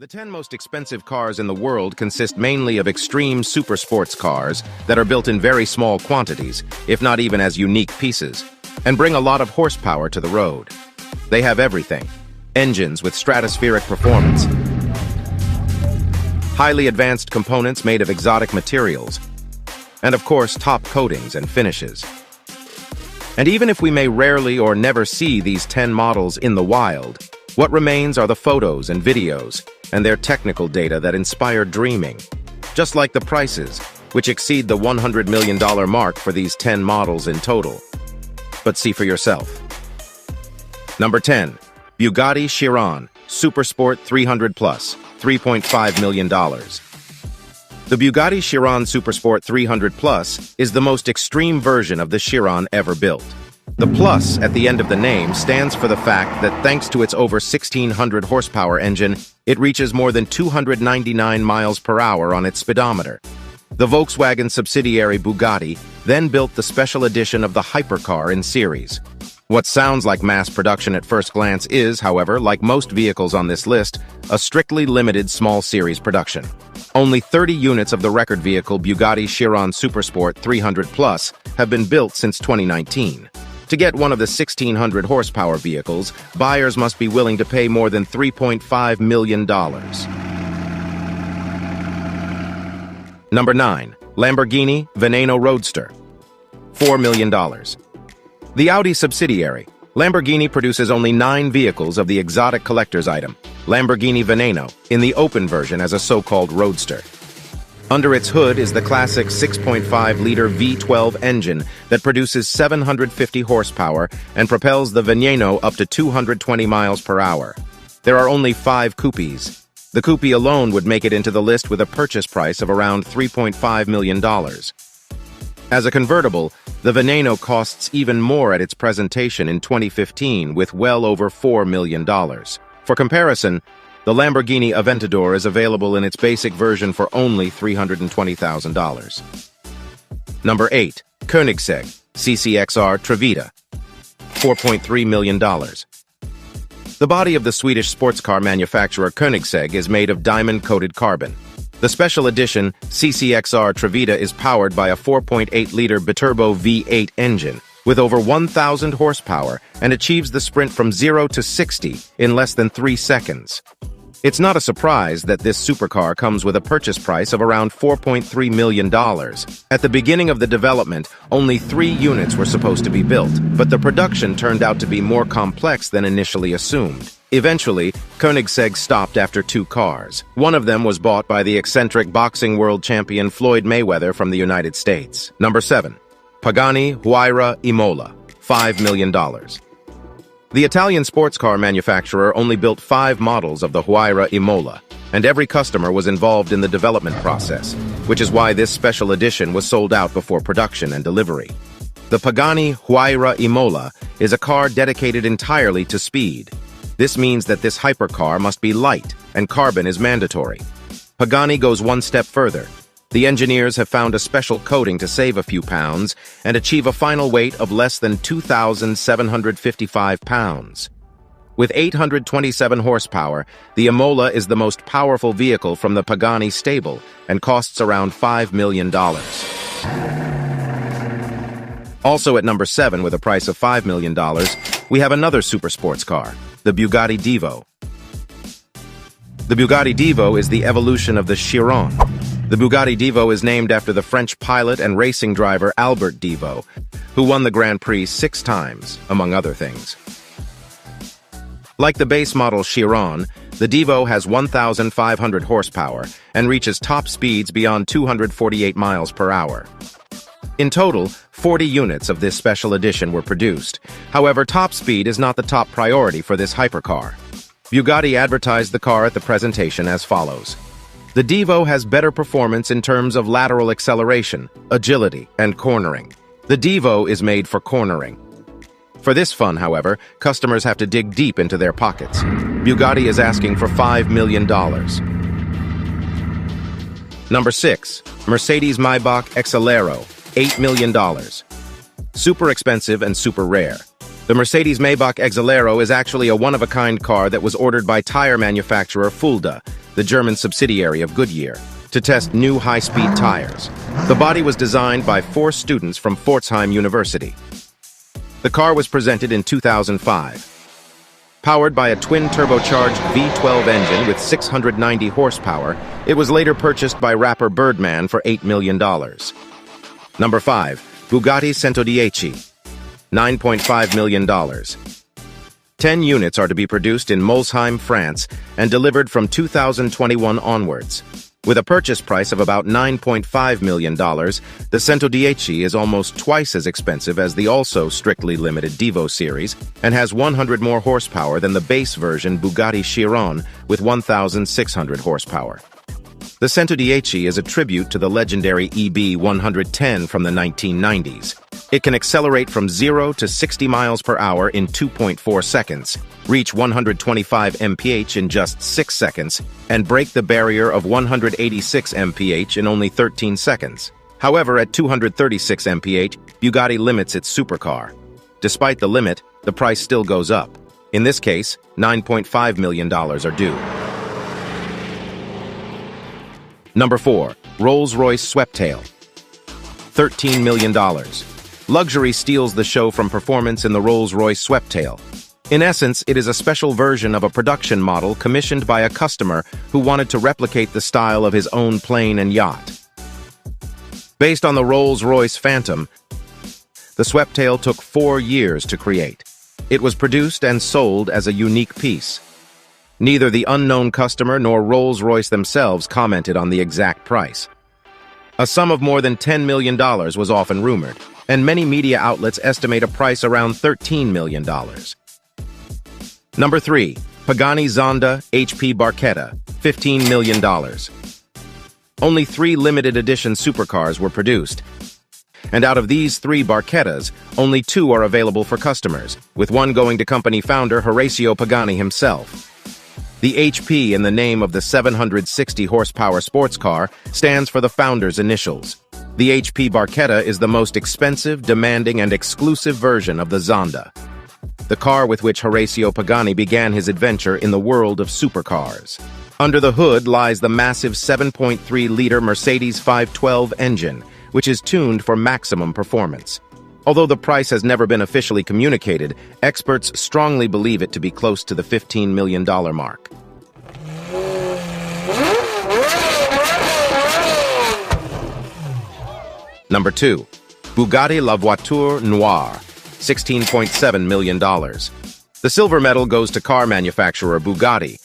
The 10 most expensive cars in the world consist mainly of extreme super sports cars that are built in very small quantities, if not even as unique pieces, and bring a lot of horsepower to the road. They have everything: engines with stratospheric performance, highly advanced components made of exotic materials, and of course top coatings and finishes. And even if we may rarely or never see these 10 models in the wild, what remains are the photos and videos and their technical data that inspire dreaming, just like the prices, which exceed the $100 million mark for these 10 models in total. But see for yourself. Number 10. Bugatti Chiron Supersport 300 Plus, $3.5 million. The Bugatti Chiron Supersport 300 Plus is the most extreme version of the Chiron ever built. The plus at the end of the name stands for the fact that thanks to its over 1,600 horsepower engine, it reaches more than 299 miles per hour on its speedometer. The Volkswagen subsidiary Bugatti then built the special edition of the hypercar in series. What sounds like mass production at first glance is, however, like most vehicles on this list, a strictly limited small series production. Only 30 units of the record vehicle Bugatti Chiron Supersport 300 Plus have been built since 2019. To get one of the 1,600 horsepower vehicles, buyers must be willing to pay more than $3.5 million. Number 9. Lamborghini Veneno Roadster, $4 million. The Audi subsidiary, Lamborghini produces only 9 vehicles of the exotic collector's item, Lamborghini Veneno, in the open version as a so-called roadster. Under its hood is the classic 6.5-liter V12 engine that produces 750 horsepower and propels the Veneno up to 220 miles per hour. There are only 5 coupes. The coupe alone would make it into the list with a purchase price of around $3.5 million. As a convertible, the Veneno costs even more at its presentation in 2015 with well over $4 million. For comparison, the Lamborghini Aventador is available in its basic version for only $320,000. Number 8. Koenigsegg CCXR Trevita, $4.3 million. The body of the Swedish sports car manufacturer Koenigsegg is made of diamond-coated carbon. The special edition CCXR Trevita is powered by a 4.8-liter biturbo V8 engine with over 1,000 horsepower and achieves the sprint from 0 to 60 in less than 3 seconds. It's not a surprise that this supercar comes with a purchase price of around $4.3 million. At the beginning of the development, only 3 units were supposed to be built, but the production turned out to be more complex than initially assumed. Eventually, Koenigsegg stopped after 2 cars. One of them was bought by the eccentric boxing world champion Floyd Mayweather from the United States. Number 7. Pagani Huayra Imola, $5 million. The Italian sports car manufacturer only built 5 models of the Huayra Imola, and every customer was involved in the development process, which is why this special edition was sold out before production and delivery. The Pagani Huayra Imola is a car dedicated entirely to speed. This means that this hypercar must be light, and carbon is mandatory. Pagani goes one step further. The engineers have found a special coating to save a few pounds and achieve a final weight of less than 2,755 pounds. With 827 horsepower, the Imola is the most powerful vehicle from the Pagani stable and costs around $5 million. Also at number 7 with a price of $5 million, we have another super sports car, the Bugatti Divo. The Bugatti Divo is the evolution of the Chiron. The Bugatti Divo is named after the French pilot and racing driver Albert Divo, who won the Grand Prix 6 times, among other things. Like the base model Chiron, the Divo has 1,500 horsepower and reaches top speeds beyond 248 miles per hour. In total, 40 units of this special edition were produced. However, top speed is not the top priority for this hypercar. Bugatti advertised the car at the presentation as follows. The Divo has better performance in terms of lateral acceleration, agility, and cornering. The Divo is made for cornering. For this fun, however, customers have to dig deep into their pockets. Bugatti is asking for $5 million. Number 6. Mercedes-Maybach Exelero, $8 million. Super expensive and super rare. The Mercedes-Maybach Exelero is actually a one-of-a-kind car that was ordered by tire manufacturer Fulda. the German subsidiary of Goodyear, to test new high-speed tires. The body was designed by 4 students from Pforzheim University. The car was presented in 2005. Powered by a twin-turbocharged V12 engine with 690 horsepower, it was later purchased by rapper Birdman for $8 million. Number 5. Bugatti 110, $9.5 million. 10 units are to be produced in Molsheim, France, and delivered from 2021 onwards. With a purchase price of about $9.5 million, the 110 is almost twice as expensive as the also strictly limited Devo series and has 100 more horsepower than the base version Bugatti Chiron with 1,600 horsepower. The 110 is a tribute to the legendary EB 110 from the 1990s. It can accelerate from 0 to 60 miles per hour in 2.4 seconds, reach 125 mph in just 6 seconds, and break the barrier of 186 mph in only 13 seconds. However, at 236 mph, Bugatti limits its supercar. Despite the limit, the price still goes up. In this case, $9.5 million are due. Number 4. Rolls-Royce Sweptail, $13 million. Luxury steals the show from performance in the Rolls-Royce Sweptail. In essence, it is a special version of a production model commissioned by a customer who wanted to replicate the style of his own plane and yacht. Based on the Rolls-Royce Phantom, the Sweptail took 4 years to create. It was produced and sold as a unique piece. Neither the unknown customer nor Rolls-Royce themselves commented on the exact price. A sum of more than $10 million was often rumored, and many media outlets estimate a price around $13 million. Number 3. Pagani Zonda HP Barchetta, $15 million. Only 3 limited edition supercars were produced, and out of these 3 Barchettas, only 2 are available for customers, with one going to company founder Horacio Pagani himself. The HP in the name of the 760 horsepower sports car stands for the founder's initials. The HP Barchetta is the most expensive, demanding, and exclusive version of the Zonda, the car with which Horacio Pagani began his adventure in the world of supercars. Under the hood lies the massive 7.3-liter Mercedes 512 engine, which is tuned for maximum performance. Although the price has never been officially communicated, experts strongly believe it to be close to the $15 million mark. Number 2. Bugatti La Voiture Noire, $16.7 million. The silver medal goes to car manufacturer Bugatti,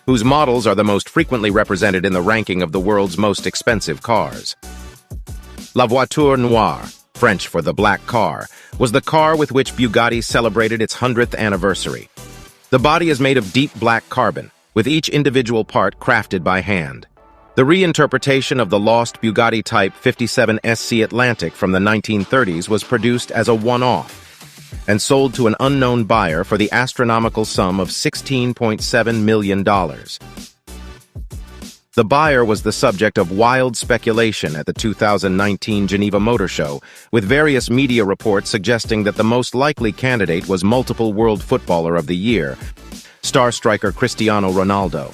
whose models are the most frequently represented in the ranking of the world's most expensive cars. La Voiture Noire, French for the black car, was the car with which Bugatti celebrated its 100th anniversary. The body is made of deep black carbon, with each individual part crafted by hand. The reinterpretation of the lost Bugatti Type 57 SC Atlantic from the 1930s was produced as a one-off and sold to an unknown buyer for the astronomical sum of $16.7 million. The buyer was the subject of wild speculation at the 2019 Geneva Motor Show, with various media reports suggesting that the most likely candidate was multiple World Footballer of the Year, star striker Cristiano Ronaldo.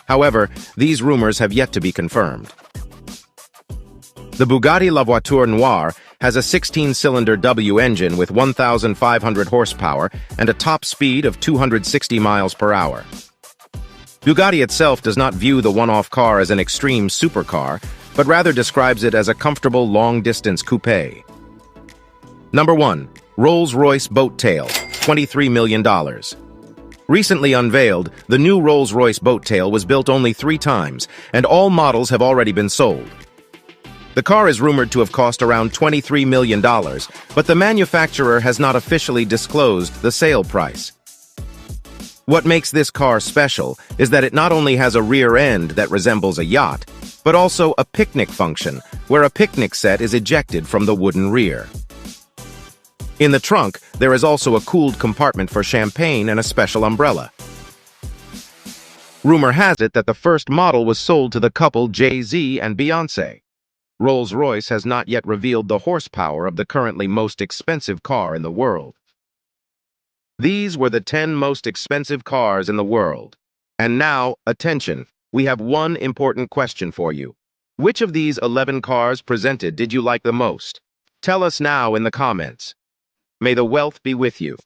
However, these rumors have yet to be confirmed. The Bugatti La Voiture Noire has a 16-cylinder W engine with 1,500 horsepower and a top speed of 260 miles per hour. Bugatti itself does not view the one-off car as an extreme supercar, but rather describes it as a comfortable long-distance coupe. Number 1. Rolls-Royce Boat Tail, $23 million. Recently unveiled, the new Rolls-Royce Boat Tail was built only 3 times, and all models have already been sold. The car is rumored to have cost around $23 million, but the manufacturer has not officially disclosed the sale price. What makes this car special is that it not only has a rear end that resembles a yacht, but also a picnic function, where a picnic set is ejected from the wooden rear. In the trunk, there is also a cooled compartment for champagne and a special umbrella. Rumor has it that the first model was sold to the couple Jay-Z and Beyoncé. Rolls-Royce has not yet revealed the horsepower of the currently most expensive car in the world. These were the 10 most expensive cars in the world. And now, attention, we have one important question for you. Which of these 11 cars presented did you like the most? Tell us now in the comments. May the wealth be with you.